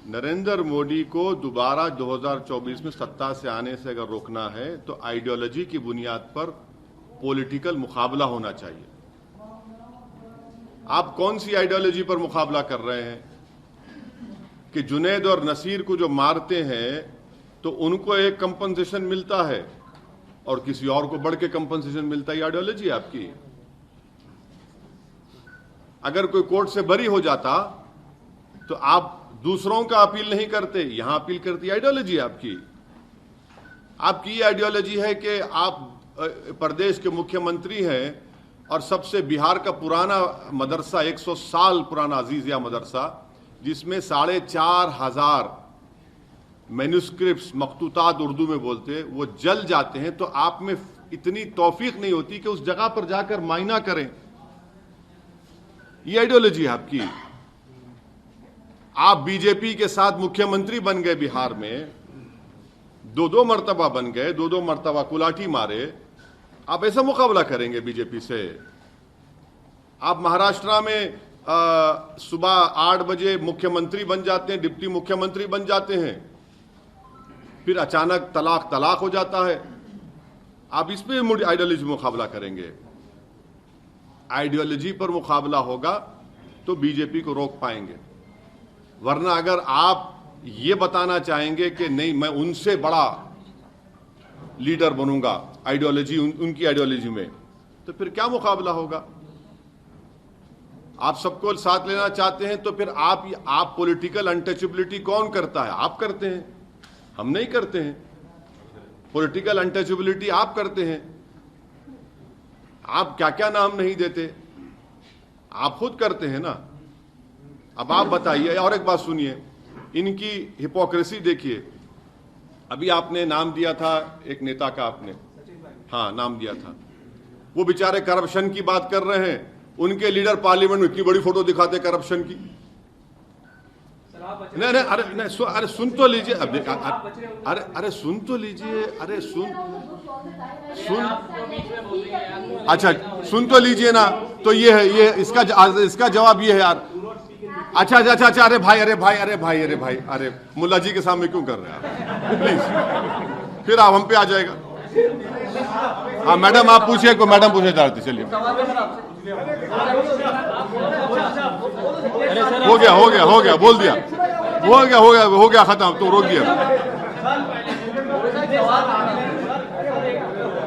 नरेंद्र मोदी को दोबारा 2024 में सत्ता से आने से अगर रोकना है तो आइडियोलॉजी की बुनियाद पर पॉलिटिकल मुकाबला होना चाहिए। आप कौन सी आइडियोलॉजी पर मुकाबला कर रहे हैं कि जुनैद और नसीर को जो मारते हैं तो उनको एक कंपनसेशन मिलता है और किसी और को बढ़ के कंपनसेशन मिलता है? आइडियोलॉजी आपकी। अगर कोई कोर्ट से बरी हो जाता तो आप दूसरों का अपील नहीं करते, यहां अपील करती। आइडियोलॉजी आपकी आइडियोलॉजी है कि आप प्रदेश के मुख्यमंत्री हैं और सबसे बिहार का पुराना मदरसा, 100 साल पुराना अजीजिया मदरसा, जिसमें 4,500 मैन्युस्क्रिप्ट्स मखतूतात उर्दू में बोलते, वो जल जाते हैं, तो आप में इतनी तौफीक नहीं होती कि उस जगह पर जाकर मायना करें। ये आइडियोलॉजी है आपकी। आप बीजेपी के साथ मुख्यमंत्री बन गए बिहार में, दो मर्तबा बन गए, दो मर्तबा कुलाठी मारे। आप ऐसा मुकाबला करेंगे बीजेपी से? आप महाराष्ट्र में सुबह 8 बजे मुख्यमंत्री बन जाते हैं, डिप्टी मुख्यमंत्री बन जाते हैं, फिर अचानक तलाक हो जाता है। आप इस पे आइडियोलॉजी मुकाबला करेंगे? आइडियोलॉजी पर मुकाबला होगा तो बीजेपी को रोक पाएंगे। वरना अगर आप ये बताना चाहेंगे कि नहीं मैं उनसे बड़ा लीडर बनूंगा आइडियोलॉजी उनकी आइडियोलॉजी में, तो फिर क्या मुकाबला होगा? आप सबको साथ लेना चाहते हैं तो फिर आप पॉलिटिकल अनटचेबिलिटी कौन करता है? आप करते हैं, हम नहीं करते हैं। पॉलिटिकल अनटचेबिलिटी आप करते हैं। आप क्या क्या नाम नहीं देते, आप खुद करते हैं ना। अब आप बताइए। और एक बात सुनिए, इनकी हिपोक्रेसी देखिए। अभी आपने नाम दिया था एक नेता का, आपने हाँ नाम दिया था, वो बेचारे करप्शन की बात कर रहे हैं। उनके लीडर पार्लियामेंट में इतनी बड़ी फोटो दिखाते करप्शन की। नहीं नहीं, अरे सुन तो लीजिए। अरे सुन तो लीजिए। अरे सुन अच्छा सुन तो लीजिए ना। तो ये है, ये इसका जवाब ये है यार। अच्छा, अरे भाई, अरे मुल्ला जी के सामने क्यों कर रहे हैं आप? प्लीज, फिर आप हम पे आ जाएगा। हाँ मैडम, आप पूछिए, को मैडम पूछे जा रही थी। चलिए, हो गया, बोल दिया, हो गया खत्म, तो रोक दिया।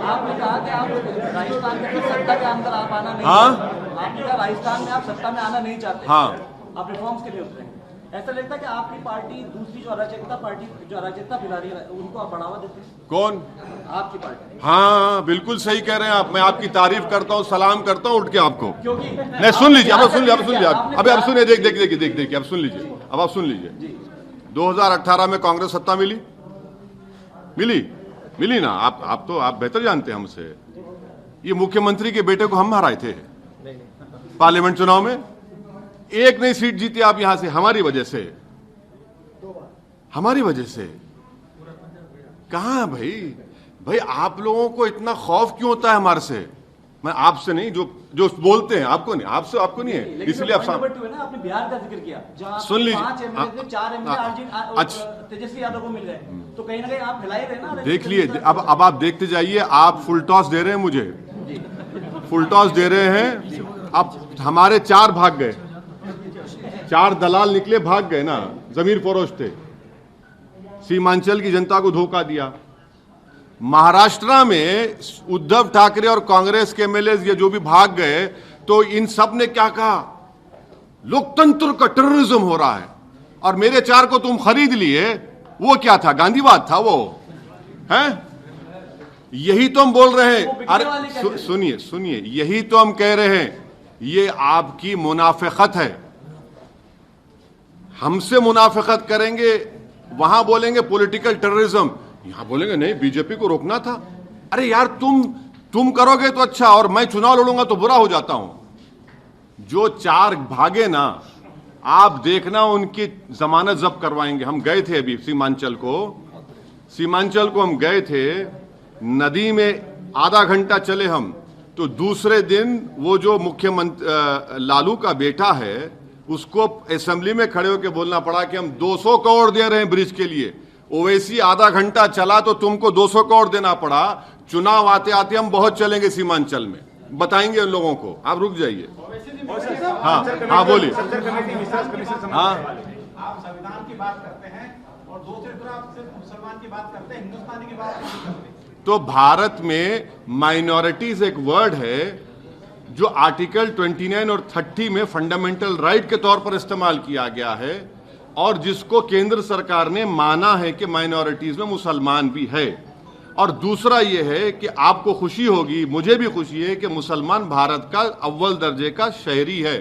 आपने कहा कि आप राजस्थान में सत्ता के अंदर आप आना नहीं, हाँ आपने कहा राजस्थान में आप सत्ता में आना नहीं चाहते, हाँ आप रिफॉर्म्स के लिए उतरे। ऐसा लगता है कि आपकी पार्टी दूसरी जो अराजकता फैला रही है उनको आप बढ़ावा देते हैं? कौन? आपकी पार्टी। हाँ बिल्कुल सही कह रहे हैं आप। मैं आपकी तारीफ करता हूँ, सलाम करता हूँ उठ के आपको। क्योंकि नहीं, सुन लीजिए, अब सुन लीजिए। अब सुनिए, देखिए, अब सुन लीजिए। अब आप सुन लीजिए। 2018 में कांग्रेस सत्ता मिली ना। आप बेहतर जानते हैं हमसे। ये मुख्यमंत्री के बेटे को हम हराए थे पार्लियामेंट चुनाव में। एक नई सीट जीते आप यहां से, हमारी वजह से। कहां भाई आप लोगों को इतना खौफ क्यों होता है हमारे से? मैं आपसे नहीं, जो बोलते हैं आपको नहीं, आपको नहीं है, इसलिए आप आपने बिहार का जिक्र किया, जहां सुन लीजिए। 5 एमएलए थे, 4 एमएलए तेजस्वी यादव को मिल गए, तो कहीं ना कहीं आप हिला ही रहे ना। देख लिए, अब आप देखते जाइए। आप फुल टॉस दे रहे हैं मुझे, फुल टॉस दे रहे हैं। अब हमारे 4 भाग गए, 4 दलाल निकले, भाग गए ना। जमीर फरोश थे, सीमांचल की जनता को धोखा दिया। महाराष्ट्र में उद्धव ठाकरे और कांग्रेस के एमएलए ये जो भी भाग गए, तो इन सब ने क्या कहा? लोकतंत्र का टेररिज्म हो रहा है और मेरे 4 को तुम खरीद लिए। वो क्या था? गांधीवाद था वो, है? यही तो हम बोल रहे हैं। अरे सुनिए, यही तो हम कह रहे हैं। ये आपकी मुनाफिकत है। हमसे मुनाफिकत करेंगे, वहां बोलेंगे पॉलिटिकल टेररिज्म, यहां बोलेंगे नहीं बीजेपी को रोकना था। अरे यार, तुम करोगे तो अच्छा, और मैं चुनाव लड़ूंगा तो बुरा हो जाता हूं। जो 4 भागे ना, आप देखना उनकी जमानत जब्त करवाएंगे। हम गए थे अभी सीमांचल को हम गए थे। नदी में आधा घंटा चले हम, तो दूसरे दिन वो जो मुख्यमंत्री लालू का बेटा है उसको असेंबली में खड़े होकर बोलना पड़ा कि हम 200 करोड़ दे रहे हैं ब्रिज के लिए। ओवैसी आधा घंटा चला तो तुमको 200 करोड़ देना पड़ा। चुनाव आते आते हम बहुत चलेंगे सीमांचल में, बताएंगे उन लोगों को। आप रुक जाइए। हाँ हाँ बोलिए। हाँ आप संविधान की बात करते हैं और दूसरी तरफ आप सिर्फ मुसलमान की बात करते हैं, हिंदुस्तानी की बात नहीं करते। तो भारत में माइनॉरिटीज एक वर्ड है जो आर्टिकल 29 और 30 में फंडामेंटल राइट के तौर पर इस्तेमाल किया गया है और जिसको केंद्र सरकार ने माना है कि माइनॉरिटीज में मुसलमान भी है। और दूसरा यह है कि आपको खुशी होगी, मुझे भी खुशी है कि मुसलमान भारत का अव्वल दर्जे का शहरी है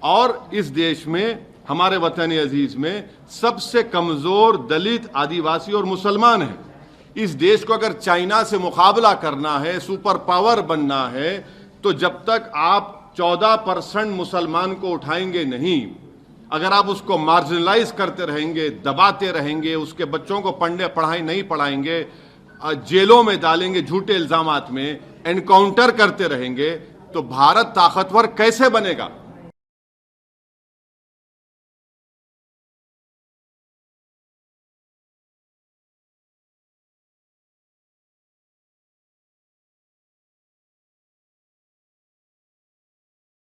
और इस देश में, हमारे वतन अजीज में सबसे कमजोर दलित, आदिवासी और मुसलमान है। इस देश को अगर चाइना से मुकाबला करना है, सुपर पावर बनना है, तो जब तक आप 14% मुसलमान को उठाएंगे नहीं, अगर आप उसको मार्जिनलाइज करते रहेंगे, दबाते रहेंगे, उसके बच्चों को पढ़ाई नहीं पढ़ाएंगे, जेलों में डालेंगे झूठे इल्जामात में, एनकाउंटर करते रहेंगे, तो भारत ताकतवर कैसे बनेगा?